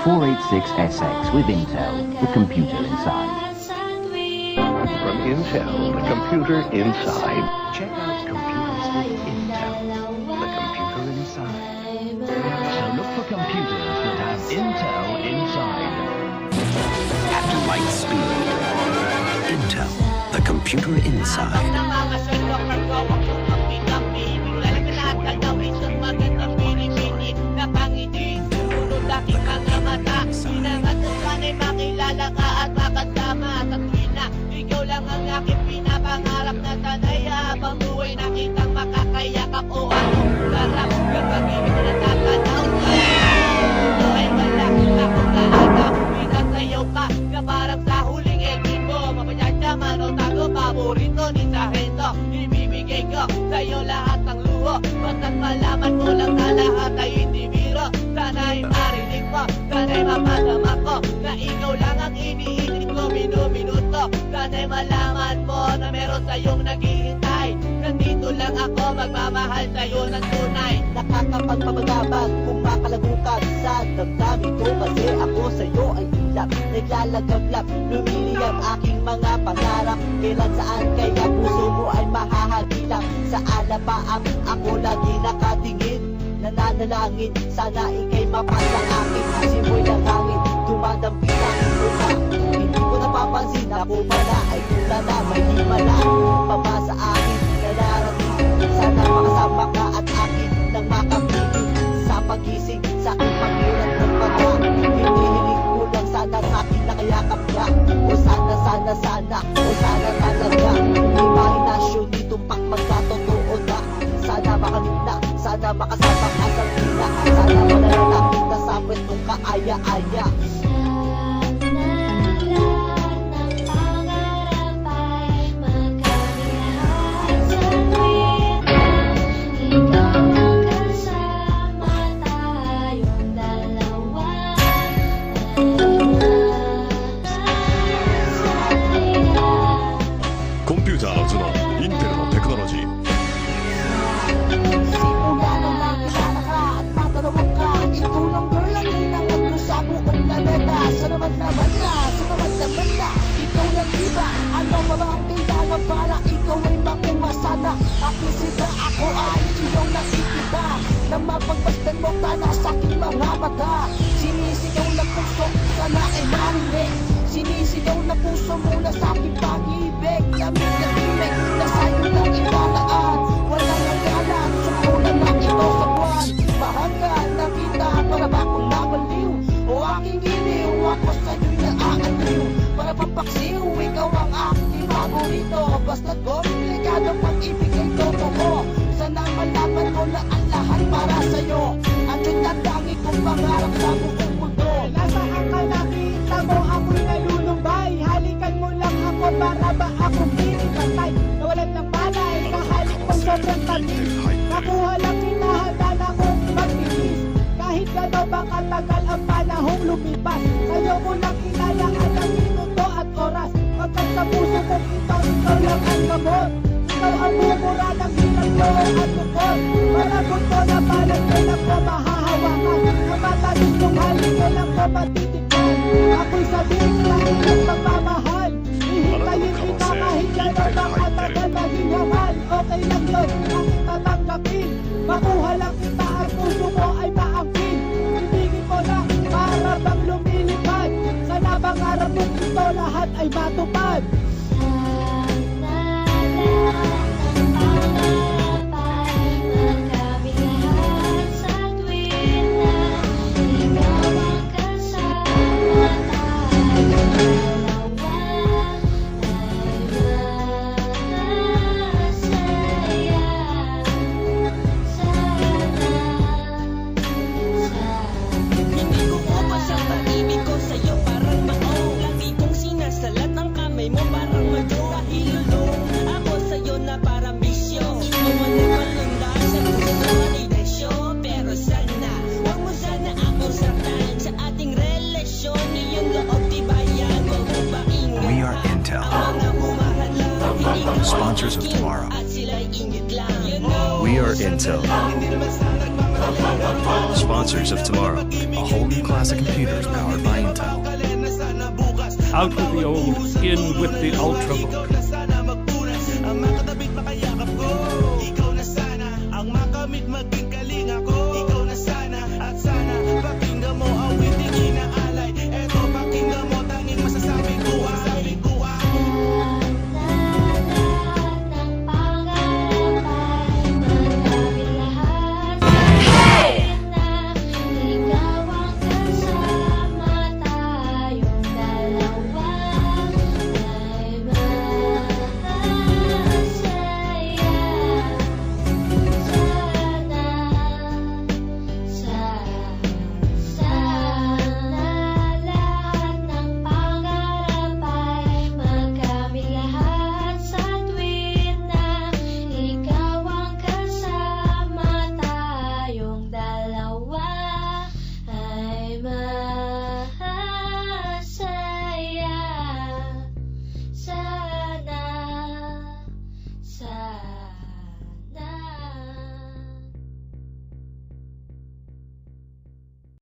486SX with Intel, the computer inside. From Intel, the computer inside. Check out computers with Intel, the computer inside. So look for computers that have Intel inside. At light speed. Intel, the computer inside. Makilala ka at makasama sa tuwin na ikaw lang ang aking pinapangarap na sanay habang buhay na kitang makakayakap o anong larap yung pag-ibig na tatanaw ito ay wala akong kaagaw pinasayaw ka na parang sa huling ending mo mapayasya man o tago paborito ni Sargento ibibigay ko sa'yo lahat ng luho basta't malaman mo lang na lahat ay hindi biro sana'y marinig mo sana'y mapadama ko na ikaw lang ang iniisip ko minuto sana'y malaman mo na meron sa'yong naghihintay nandito lang ako magmamahal sa'yo ng tunay nakakapagpabagabag kung makalagukan sa damdamin ko kasi ako sa'yo ay ilap naglalagablap lumiliyap aking mga pangarap kailan saan kaya puso mo ay mahahagilap sa alapaam ako lagi nakatingin nananalangin sana ikay mapasa akin simoy ng hangin dumadampitan lupa hindi ko napapansin ako pala ay tula na may himala papa sa akin na narating sana makasama ka at akin nang makapiling sa pagising sa aking pangilan ng pagka hinihiling ko lang sana sa akin nakayakap ka o sana o sana talaga imahinasyon nitong magkatotoo na sana makanina sana makasama ka sa pina sana mananala kita sa pwestong kaaya-aya mapagbastan mo tana sa aking mga mata sinisigaw na puso sana ay marinig sinisigaw na puso mula sa aking pag-ibig lamig na timig na sa'yo lang ipataan walang hangganan sumpulan na ito sa buwan mahal ka na kita para ba kung nabaliw o aking iliw ako sa'yo'y naaaliw para pampaksiw ikaw ang aking paborito basta't komplikado pag-ibig ay totoo sana malaman mo na ang lahat para sa'yo at yung natangi kong pangarap sa buong mundo nasaan ka nakita mo ako'y nalulumbay halikan mo lang ako para ba akong pinipatay nawalan ng malay kahalik kong sobrang tamis nakuha lang hinahadaan akong magbilis kahit gano'n ba katagal ang panahong lumipas sa'yo ko lang inalaan ang minuto at oras pagkat sa puso kong ikaw lang ang gamot ikaw ang bumura ng hirap ko at lukot Maragot ko na palang kailan ko mahahawakan Ang matalis kong halik kailan ko matitikman Ako'y sabihin lang ng pagmamahal Hihintayin kita kahit gano'n ang matagal maging hamal Okay lang yun, aking tatanggapin Makuha lang kita ang puso mo ay maangkin Ibigin ko na para bang lumilipad Sana pangarap mo ito lahat ay matupad Intel. Sponsors of tomorrow. A whole new class of computers powered by Intel. Out with the old, in with the Ultrabook.